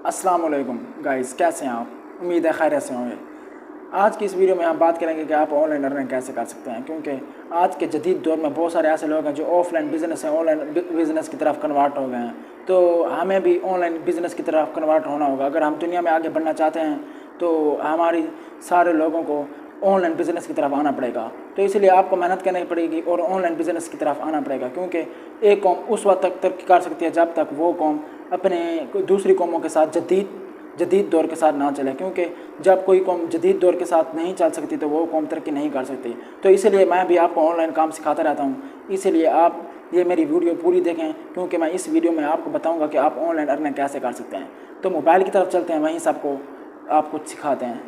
अस्सलाम वालेकुम गाइस, कैसे हैं आप? उम्मीद है खैरियत से होंगे। आज की इस वीडियो में हम बात करेंगे कि आप ऑनलाइन अर्निंग कैसे कर सकते हैं, क्योंकि आज के जदीद दौर में बहुत सारे ऐसे लोग हैं जो ऑफलाइन बिजनेस से ऑनलाइन बिजनेस की तरफ कन्वर्ट हो गए हैं। तो हमें भी ऑनलाइन बिजनेस की तरफ कन्वर्ट होना होगा। अगर हम दुनिया में आगे बढ़ना चाहते हैं तो हमारी सारे लोगों को ऑनलाइन बिजनेस की तरफ आना पड़ेगा। तो इसलिए आपको मेहनत करनी पड़ेगी और ऑनलाइन बिजनेस की तरफ आना पड़ेगा, क्योंकि एक कौम उस वक्त तक तरक्की कर सकती है जब तक वो कौम अपने दूसरी कौमों के साथ जदीद दौर के साथ ना चले, क्योंकि जब कोई कौम जदीद दौर के साथ नहीं चल सकती तो वो कौम तरक्की नहीं कर सकती। तो इसीलिए मैं भी आपको ऑनलाइन काम सिखाता रहता हूँ। इसीलिए आप ये मेरी वीडियो पूरी देखें, क्योंकि मैं इस वीडियो में आपको बताऊँगा कि आप ऑनलाइन अर्निंग कैसे कर सकते हैं। तो मोबाइल की तरफ चलते हैं, वहीं सबको आप कुछ सिखाते हैं।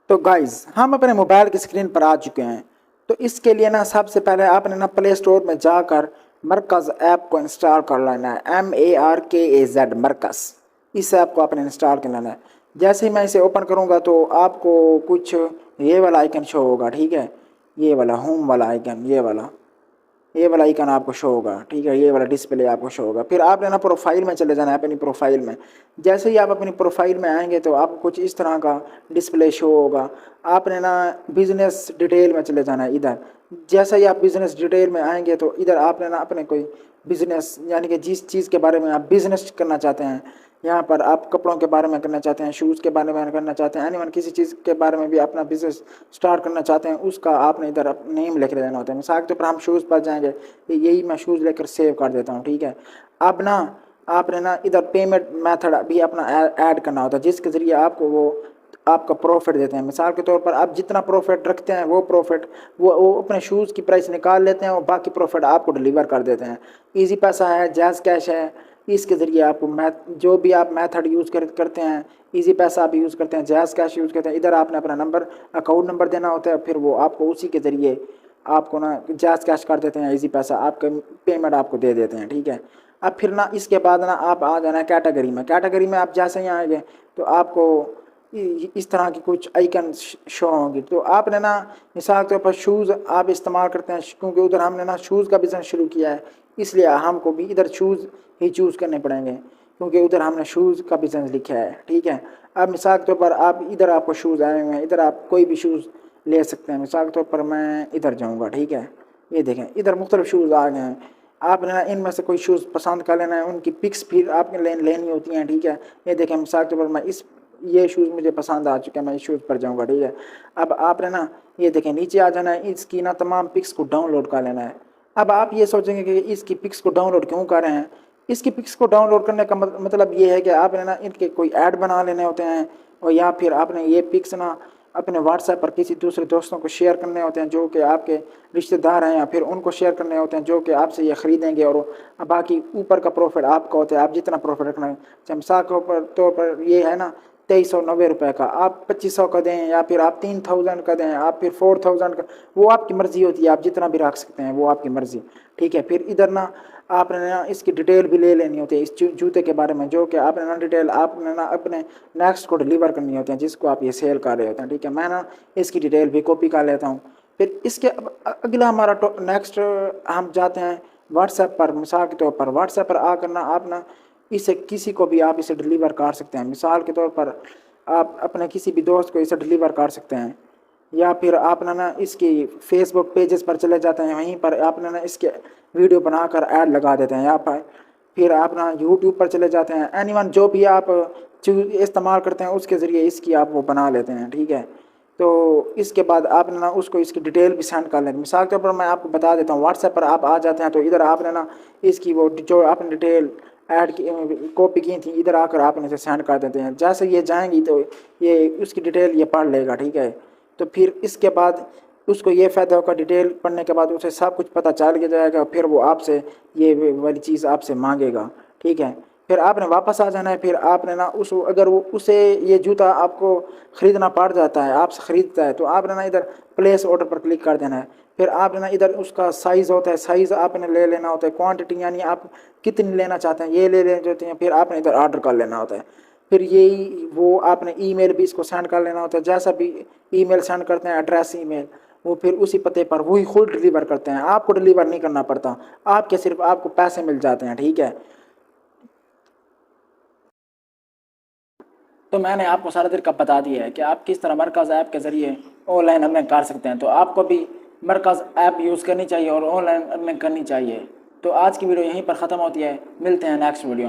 तो गाइज, हम अपने मोबाइल की स्क्रीन पर आ चुके हैं। तो इसके लिए ना सबसे पहले आपने ना प्ले स्टोर में जाकर मरकज़ ऐप को इंस्टॉल कर लेना है। MARKAZ मरकज़, इस ऐप को आपने इंस्टॉल कर लेना है। जैसे ही मैं इसे ओपन करूँगा तो आपको कुछ ये वाला आइकन शो होगा, ठीक है। ये वाला होम वाला आइकन, ये वाला आइकन आपको शो होगा, ठीक है। ये वाला डिस्प्ले आपको शो होगा। फिर आपने ना प्रोफाइल में चले जाना है, अपनी प्रोफाइल में। जैसे ही आप अपनी प्रोफाइल में आएंगे तो आपको कुछ इस तरह का डिस्प्ले शो होगा। आपने ना बिज़नेस डिटेल में चले जाना है इधर। जैसे ही आप बिज़नेस डिटेल में आएंगे तो इधर आपने ना अपने कोई बिज़नेस, यानी कि जिस चीज़ के बारे में आप बिज़नेस करना चाहते हैं, यहाँ पर आप कपड़ों के बारे में करना चाहते हैं, शूज़ के बारे में करना चाहते हैं, एनीवन किसी चीज़ के बारे में भी अपना बिजनेस स्टार्ट करना चाहते हैं, उसका आपने इधर नेम लिख देना होता है। मिसाल के तौर पर हम शूज़ पर जाएंगे, यही मैं शूज़ लेकर सेव कर देता हूँ, ठीक है। अब ना आपने ना इधर पेमेंट मेथड भी अपना ऐड करना होता है, जिसके ज़रिए आपको वो आपका प्रॉफिट देते हैं। मिसाल के तौर पर आप जितना प्रॉफिट रखते हैं वो प्रॉफिट वो अपने शूज़ की प्राइस निकाल लेते हैं और बाकी प्रॉफिट आपको डिलीवर कर देते हैं। ईजी पैसा है, जैज़ कैश है, इसके ज़रिए आपको जो भी आप मेथड यूज़ करते हैं, ईजी पैसा आप यूज़ करते हैं, जैज़ कैश यूज़ करते हैं, इधर आपने अपना नंबर अकाउंट नंबर देना होता है। फिर वो आपको उसी के ज़रिए आपको ना जैज़ कैश कर देते हैं, ईजी पैसा आपका पेमेंट आपको दे देते हैं, ठीक है। अब फिर ना इसके बाद ना आप आ जाना है कैटेगरी में आप जैसे ही आएंगे तो आपको इस तरह की कुछ आइकन शो होंगी। तो आपने ना मिसाल के तौर पर शूज़ आप इस्तेमाल करते हैं, क्योंकि उधर हमने ना शूज़ का बिज़नेस शुरू किया है, इसलिए हमको भी इधर शूज़ ही चूज़ करने पड़ेंगे, क्योंकि उधर हमने शूज़ का बिज़नेस लिखा है, ठीक है। अब मिसाल के तौर पर आप इधर आपको शूज़ आए हुए हैं, इधर आप कोई भी शूज़ ले सकते हैं। मिसाल के तौर पर मैं इधर जाऊँगा, ठीक है। ये देखें, इधर मुख्तलिफ शूज़ आ गए हैं। आपने ना इनमें से कोई शूज़ पसंद कर लेना है, उनकी पिक्स फिर आपने लेनी होती हैं, ठीक है। ये देखें, मिसाल के तौर पर मैं ये शूज़ मुझे पसंद आ चुके हैं, मैं इस शूज़ पर जाऊँगा, ठीक है। अब आपने ना ये देखें नीचे आ जाना है, इसकी ना तमाम पिक्स को डाउनलोड कर लेना है। अब आप ये सोचेंगे कि इसकी पिक्स को डाउनलोड क्यों कर रहे हैं। इसकी पिक्स को डाउनलोड करने का मतलब ये है कि आपने ना इनके कोई ऐड बना लेने होते हैं, और या फिर आपने ये पिक्स ना अपने व्हाट्सएप पर किसी दूसरे दोस्तों को शेयर करने होते हैं जो कि आपके रिश्तेदार हैं, या फिर उनको शेयर करने होते हैं जो कि आपसे ये ख़रीदेंगे, और बाकी ऊपर का प्रॉफिट आपका होता है। आप जितना प्रॉफिट रखना है, मिसाल के तौर पर ये है ना 2390 रुपये का, आप 2500 का दें या फिर आप 3000 का दें, आप फिर 4000 का, वो आपकी मर्ज़ी होती है, आप जितना भी रख सकते हैं, वो आपकी मर्ज़ी, ठीक है। फिर इधर ना आपने ना इसकी डिटेल भी ले लेनी होती है इस जूते के बारे में, जो कि आपने ना डिटेल आपने ना अपने नेक्स्ट को डिलीवर करनी होती है, जिसको आप ये सेल कर रहे होते हैं, ठीक है। मैं ना इसकी डिटेल भी कॉपी कर लेता हूँ। फिर इसके अगला हमारा नेक्स्ट हम जाते हैं व्हाट्सएप पर। मिसाल के तौर पर व्हाट्सएप पर आकर ना आप ना इसे किसी को भी आप इसे डिलीवर कर सकते हैं। मिसाल के तौर पर आप अपने किसी भी दोस्त को इसे डिलीवर कर सकते हैं, या फिर आपने ना इसकी फेसबुक पेजेस पर चले जाते हैं, वहीं पर आपने ना इसके वीडियो बनाकर ऐड लगा देते हैं यहाँ पर। फिर आप ना यूट्यूब पर चले जाते हैं, एनीवन जो भी आप इस्तेमाल करते हैं उसके ज़रिए इसकी आप वो बना लेते हैं, ठीक है। तो इसके बाद आपने ना उसको इसकी डिटेल भी सेंड कर लेते हैं। मिसाल के तौर पर मैं आपको बता देता हूँ, व्हाट्सएप पर आप आ जाते हैं तो इधर आपने ना इसकी वो जो आपने डिटेल ऐड की कॉपी की थी, इधर आकर आपने इसे सेंड कर देते हैं। जैसे ये जाएंगी तो ये उसकी डिटेल ये पढ़ लेगा, ठीक है। तो फिर इसके बाद उसको ये फ़ायदा होगा, डिटेल पढ़ने के बाद उसे सब कुछ पता चल के जाएगा, फिर वो आपसे ये वाली चीज़ आपसे मांगेगा, ठीक है। फिर आपने वापस आ जाना है। फिर आपने ना अगर वो उसे ये जूता आपको ख़रीदना पड़ जाता है, आपसे ख़रीदता है, तो आपने ना इधर प्लेस ऑर्डर पर क्लिक कर देना है। फिर आपने ना इधर उसका साइज़ होता है, साइज़ आपने ले लेना होता है, क्वांटिटी यानी आप कितनी लेना चाहते हैं ये ले लेते होते हैं। फिर आपने इधर ऑर्डर कर लेना होता है। फिर यही वो आपने ईमेल भी इसको सेंड कर लेना होता है। जैसा भी ईमेल सेंड करते हैं, एड्रेस ईमेल, वो फिर उसी पते पर वही खुद डिलीवर करते हैं, आपको डिलीवर नहीं करना पड़ता, सिर्फ आपको पैसे मिल जाते हैं, ठीक है। तो मैंने आपको सारा तरीका बता दिया है कि आप किस तरह मरकज़ ऐप के ज़रिए ऑनलाइन अर्निंग कर सकते हैं। तो आपको भी मरकज़ ऐप यूज़ करनी चाहिए और ऑनलाइन अर्निंग करनी चाहिए। तो आज की वीडियो यहीं पर ख़त्म होती है, मिलते हैं नेक्स्ट वीडियो।